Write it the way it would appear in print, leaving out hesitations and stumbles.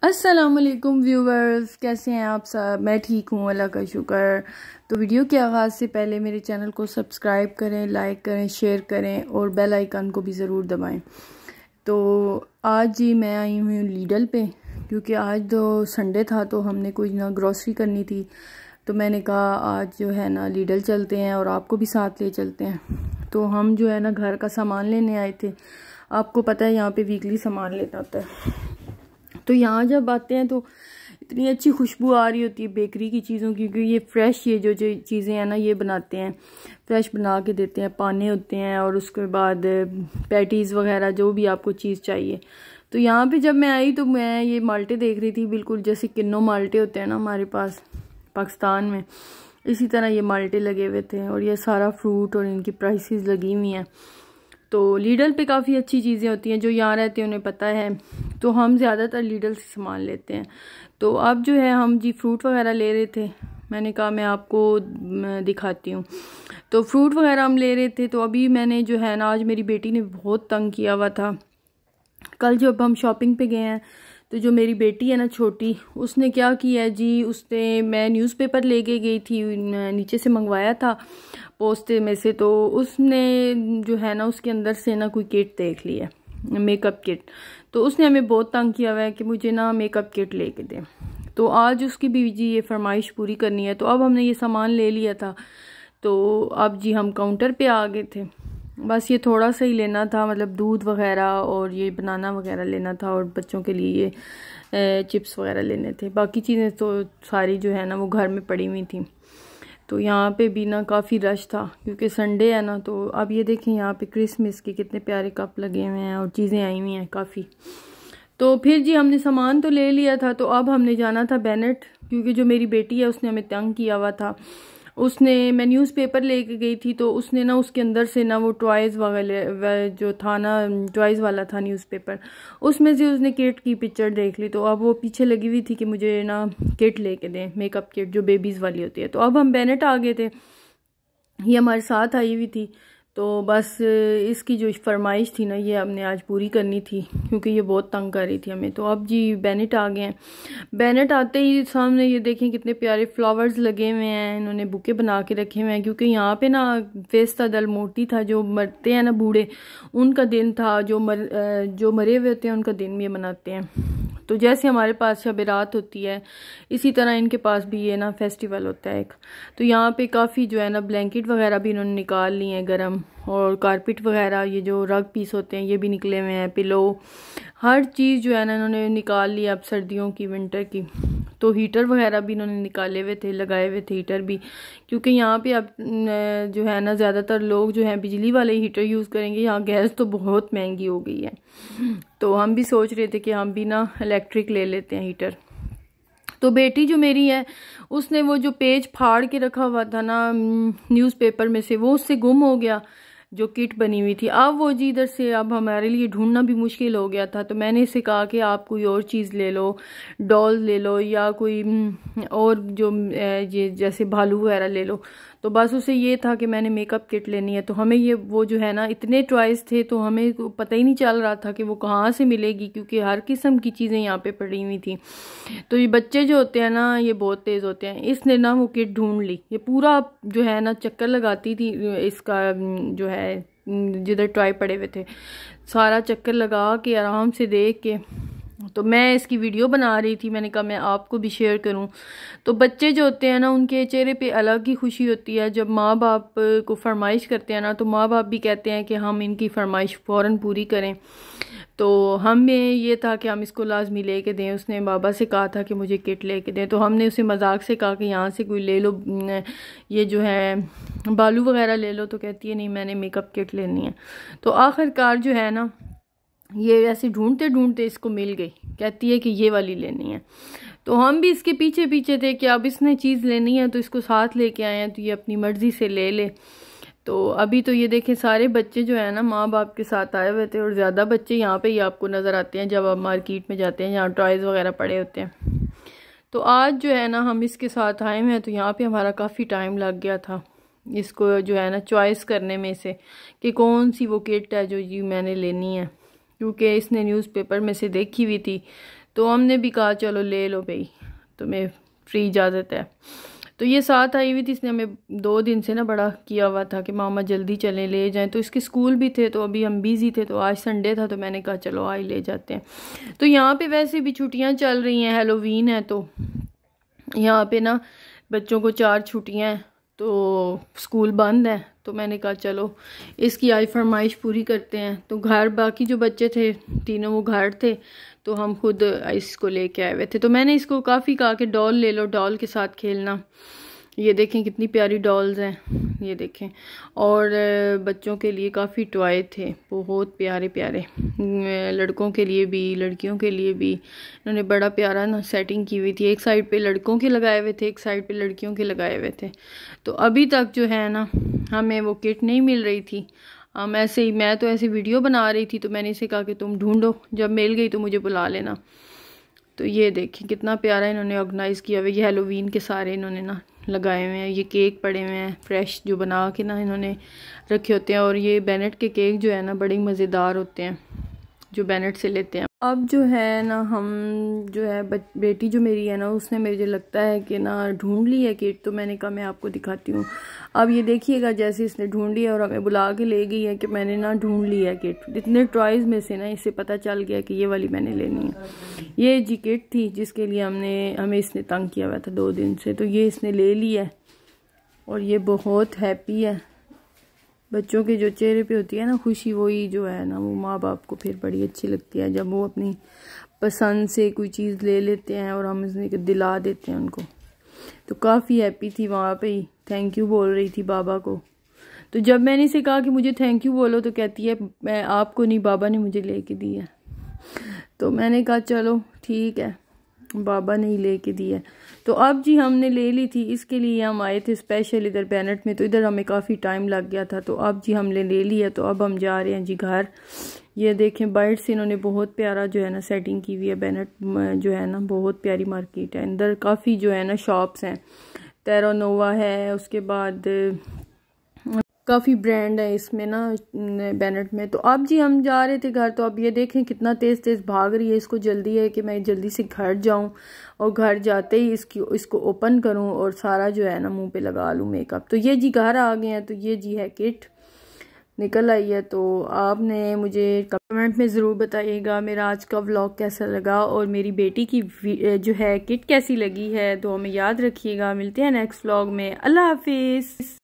अस्सलामुअलैकुम व्यूवर्स, कैसे हैं आप सब। मैं ठीक हूँ, अल्लाह का शुक्र। तो वीडियो के आगाज़ से पहले मेरे चैनल को सब्सक्राइब करें, लाइक करें, शेयर करें और बेल आइकन को भी ज़रूर दबाएं। तो आज जी मैं आई हूँ लीडल पे, क्योंकि आज तो संडे था तो हमने कुछ ना ग्रॉसरी करनी थी। तो मैंने कहा आज जो है ना लीडल चलते हैं और आपको भी साथ ले चलते हैं। तो हम जो है ना घर का सामान लेने आए थे। आपको पता है यहाँ पे वीकली सामान लेना होता है। तो यहाँ जब आते हैं तो इतनी अच्छी खुशबू आ रही होती है बेकरी की चीज़ों की, क्योंकि ये फ्रेश ये जो चीज़ें हैं ना ये बनाते हैं, फ्रेश बना के देते हैं। पाने होते हैं और उसके बाद पैटीज़ वगैरह जो भी आपको चीज़ चाहिए। तो यहाँ पे जब मैं आई तो मैं ये माल्टे देख रही थी, बिल्कुल जैसे किन्नो माल्टे होते हैं ना हमारे पास पाकिस्तान में, इसी तरह ये माल्टे लगे हुए थे और ये सारा फ्रूट और इनकी प्राइसेस लगी हुई हैं। तो लीडल पे काफ़ी अच्छी चीज़ें होती हैं, जो यहाँ रहते हैं उन्हें पता है। तो हम ज़्यादातर लीडल से सामान लेते हैं। तो अब जो है हम जी फ्रूट वगैरह ले रहे थे। मैंने कहा मैं आपको दिखाती हूँ। तो फ्रूट वगैरह हम ले रहे थे। तो अभी मैंने जो है ना, आज मेरी बेटी ने बहुत तंग किया हुआ था। कल जब हम शॉपिंग पे गए हैं तो जो मेरी बेटी है ना छोटी, उसने क्या किया है जी, उसने मैं न्यूज़पेपर लेके गई थी, नीचे से मंगवाया था पोस्टे में से। तो उसने जो है ना उसके अंदर से ना कोई किट देख ली है, मेकअप किट। तो उसने हमें बहुत तंग किया हुआ है कि मुझे ना मेकअप किट लेके दें। तो आज उसकी भी जी ये फरमाइश पूरी करनी है। तो अब हमने ये सामान ले लिया था। तो अब जी हम काउंटर पे आ गए थे। बस ये थोड़ा सा ही लेना था, मतलब दूध वगैरह और ये बनाना वगैरह लेना था और बच्चों के लिए ये चिप्स वगैरह लेने थे। बाकी चीज़ें तो सारी जो है ना वो घर में पड़ी हुई थी। तो यहाँ पे भी ना काफ़ी रश था क्योंकि संडे है ना। तो अब ये देखें यहाँ पे क्रिसमस के कितने प्यारे कप लगे हुए हैं और चीज़ें आई हुई हैं काफ़ी। तो फिर जी हमने सामान तो ले लिया था। तो अब हमने जाना था बेनेट, क्योंकि जो मेरी बेटी है उसने हमें तंग किया हुआ था। उसने मैं न्यूज़पेपर लेके गई थी तो उसने ना उसके अंदर से ना वो टॉयज़ वगैरह जो था ना, टॉयज़ वाला था न्यूज़पेपर, उसमें से उसने किट की पिक्चर देख ली। तो अब वो पीछे लगी हुई थी कि मुझे ना किट लेके दें, मेकअप किट जो बेबीज़ वाली होती है। तो अब हम बेनेट आ गए थे, ये हमारे साथ आई हुई थी। तो बस इसकी जो फरमाइश थी ना ये हमने आज पूरी करनी थी, क्योंकि ये बहुत तंग कर रही थी हमें। तो अब जी बेनेट आ गए हैं। बेनेट आते ही सामने ये देखें कितने प्यारे फ्लावर्स लगे हुए हैं, इन्होंने बुके बना के रखे हुए हैं। क्योंकि यहाँ पे ना फेस्ता दल मोटी था, जो मरते हैं ना बूढ़े, उनका दिन था। जो मरे हुए होते हैं उनका दिन भी मनाते हैं। तो जैसे हमारे पास शब रात होती है, इसी तरह इनके पास भी ये ना फेस्टिवल होता है एक। तो यहाँ पे काफ़ी जो है ना ब्लैंकेट वगैरह भी इन्होंने निकाल ली हैं गर्म, और कारपेट वगैरह ये जो रग पीस होते हैं ये भी निकले हुए हैं, पिलो, हर चीज़ जो है ना इन्होंने निकाल ली अब सर्दियों की, विंटर की। तो हीटर वगैरह भी इन्होंने निकाले हुए थे, लगाए हुए थे हीटर भी, क्योंकि यहाँ पे अब जो है ना ज़्यादातर लोग जो हैं बिजली वाले हीटर यूज़ करेंगे। यहाँ गैस तो बहुत महंगी हो गई है। तो हम भी सोच रहे थे कि हम भी ना इलेक्ट्रिक ले लेते हैं हीटर। तो बेटी जो मेरी है उसने वो जो पेज फाड़ के रखा हुआ था ना न्यूज़पेपर में से, वो उससे गुम हो गया, जो किट बनी हुई थी। अब वो जी इधर से अब हमारे लिए ढूंढना भी मुश्किल हो गया था। तो मैंने इसे कहा कि आप कोई और चीज़ ले लो, डॉल ले लो या कोई और जो ये जैसे भालू वगैरह ले लो। तो बस उसे ये था कि मैंने मेकअप किट लेनी है। तो हमें ये वो जो है ना इतने चॉइस थे, तो हमें पता ही नहीं चल रहा था कि वो कहाँ से मिलेगी, क्योंकि हर किस्म की चीज़ें यहाँ पे पड़ी हुई थी। तो ये बच्चे जो होते हैं ना ये बहुत तेज़ होते हैं। इसने ना वो किट ढूंढ ली, ये पूरा जो है ना चक्कर लगाती थी इसका जो है जिधर टॉय पड़े हुए थे, सारा चक्कर लगा के आराम से देख के। तो मैं इसकी वीडियो बना रही थी, मैंने कहा मैं आपको भी शेयर करूं। तो बच्चे जो होते हैं ना उनके चेहरे पे अलग ही खुशी होती है जब माँ बाप को फरमाइश करते हैं ना। तो माँ बाप भी कहते हैं कि हम इनकी फरमाइश फ़ौरन पूरी करें। तो हमें ये था कि हम इसको लाजमी लेके दें। उसने बाबा से कहा था कि मुझे किट लेके दें। तो हमने उसे मजाक से कहा कि यहाँ से कोई ले लो, ये जो है बालू वगैरह ले लो। तो कहती है नहीं, मैंने मेकअप किट लेनी है। तो आखिरकार जो है ना ये ऐसे ढूंढते ढूंढते इसको मिल गई, कहती है कि ये वाली लेनी है। तो हम भी इसके पीछे पीछे थे कि अब इसने चीज़ लेनी है तो इसको साथ लेके आए हैं, तो ये अपनी मर्ज़ी से ले ले। तो अभी तो ये देखें सारे बच्चे जो है ना माँ बाप के साथ आए हुए थे, और ज़्यादा बच्चे यहाँ पे ही आपको नज़र आते हैं जब आप मार्केट में जाते हैं, यहाँ टॉयज़ वगैरह पड़े होते हैं। तो आज जो है ना हम इसके साथ आए हुए हैं। तो यहाँ पे हमारा काफ़ी टाइम लग गया था इसको जो है ना चॉइस करने में से कि कौन सी वो किट है जो जी मैंने लेनी है, क्योंकि इसने न्यूज़पेपर में से देखी हुई थी। तो हमने भी कहा चलो ले लो भाई, तुम्हें फ्री इजाज़त है। तो ये साथ आई हुई थी, इसने हमें 2 दिन से ना बड़ा किया हुआ था कि मामा जल्दी चलें ले जाएं। तो इसके स्कूल भी थे तो अभी हम बिज़ी थे, तो आज संडे था तो मैंने कहा चलो आज ले जाते हैं। तो यहाँ पे वैसे भी छुट्टियाँ चल रही हैं, हैलोवीन है, तो यहाँ पे ना बच्चों को 4 छुट्टियाँ हैं तो स्कूल बंद है। तो मैंने कहा चलो इसकी आज फरमाइश पूरी करते हैं। तो घर बाकी जो बच्चे थे तीनों वो घर थे, तो हम खुद इसको लेके आए हुए थे। तो मैंने इसको काफ़ी कहा कि डॉल ले लो, डॉल के साथ खेलना। ये देखें कितनी प्यारी डॉल्स हैं, ये देखें। और बच्चों के लिए काफ़ी टॉय थे, बहुत प्यारे प्यारे, लड़कों के लिए भी लड़कियों के लिए भी। इन्होंने बड़ा प्यारा ना सेटिंग की हुई थी, एक साइड पे लड़कों के लगाए हुए थे, एक साइड पे लड़कियों के लगाए हुए थे। तो अभी तक जो है ना हमें वो किट नहीं मिल रही थी। हम ऐसे ही, मैं तो ऐसे वीडियो बना रही थी तो मैंने इसे कहा कि तुम ढूंढो, जब मिल गई तो मुझे बुला लेना। तो ये देखिए कितना प्यारा इन्होंने ऑर्गेनाइज़ किया हुआ। ये हैलोवीन के सारे इन्होंने ना लगाए हुए हैं। ये केक पड़े हुए हैं फ्रेश, जो बना के ना इन्होंने रखे होते हैं। और ये बेनेट के केक जो है ना बड़े मज़ेदार होते हैं, जो बेनेट से लेते हैं। अब जो है ना हम जो है बेटी जो मेरी है ना, उसने मुझे लगता है कि ना ढूंढ ली है किट। तो मैंने कहा मैं आपको दिखाती हूँ। अब ये देखिएगा, जैसे इसने ढूंढ लिया और हमें बुला के ले गई है कि मैंने ना ढूंढ लिया किट। इतने टॉयज़ में से ना इसे पता चल गया कि ये वाली मैंने लेनी है। ये जी किट थी जिसके लिए हमें इसने तंग किया हुआ था 2 दिन से। तो ये इसने ले लिया है और ये बहुत हैप्पी है। बच्चों के जो चेहरे पे होती है ना खुशी, वही जो है ना वो माँ बाप को फिर बड़ी अच्छी लगती है, जब वो अपनी पसंद से कोई चीज़ ले लेते हैं और हम इसने दिला देते हैं उनको। तो काफ़ी हैप्पी थी, वहाँ पे ही थैंक यू बोल रही थी बाबा को। तो जब मैंने इसे कहा कि मुझे थैंक यू बोलो, तो कहती है मैं आपको नहीं, बाबा ने मुझे लेके दी है। तो मैंने कहा चलो ठीक है, बाबा ने ही लेके दी है। तो अब जी हमने ले ली थी, इसके लिए हम आए थे स्पेशल इधर बेनेट में। तो इधर हमें काफ़ी टाइम लग गया था। तो अब जी हमने ले ली है, तो अब हम जा रहे हैं जी घर। ये देखें बर्ड से इन्होंने बहुत प्यारा जो है ना सेटिंग की हुई है। बेनेट जो है ना बहुत प्यारी मार्केट है, अंदर काफ़ी जो है ना शॉप्स हैं। टेरानोवा है, उसके बाद काफ़ी ब्रांड है इसमें ना बेनेट में। तो अब जी हम जा रहे थे घर। तो अब ये देखें कितना तेज़ तेज़ भाग रही है, इसको जल्दी है कि मैं जल्दी से घर जाऊं और घर जाते ही इसको ओपन करूं और सारा जो है ना मुंह पे लगा लूं मेकअप। तो ये जी घर आ गए हैं। तो ये जी है किट निकल आई है। तो आपने मुझे कमेंट में ज़रूर बताइएगा मेरा आज का व्लॉग कैसा लगा और मेरी बेटी की जो है किट कैसी लगी है। तो हमें याद रखिएगा, मिलते हैं नेक्स्ट व्लॉग में। अल्लाह हाफिज़।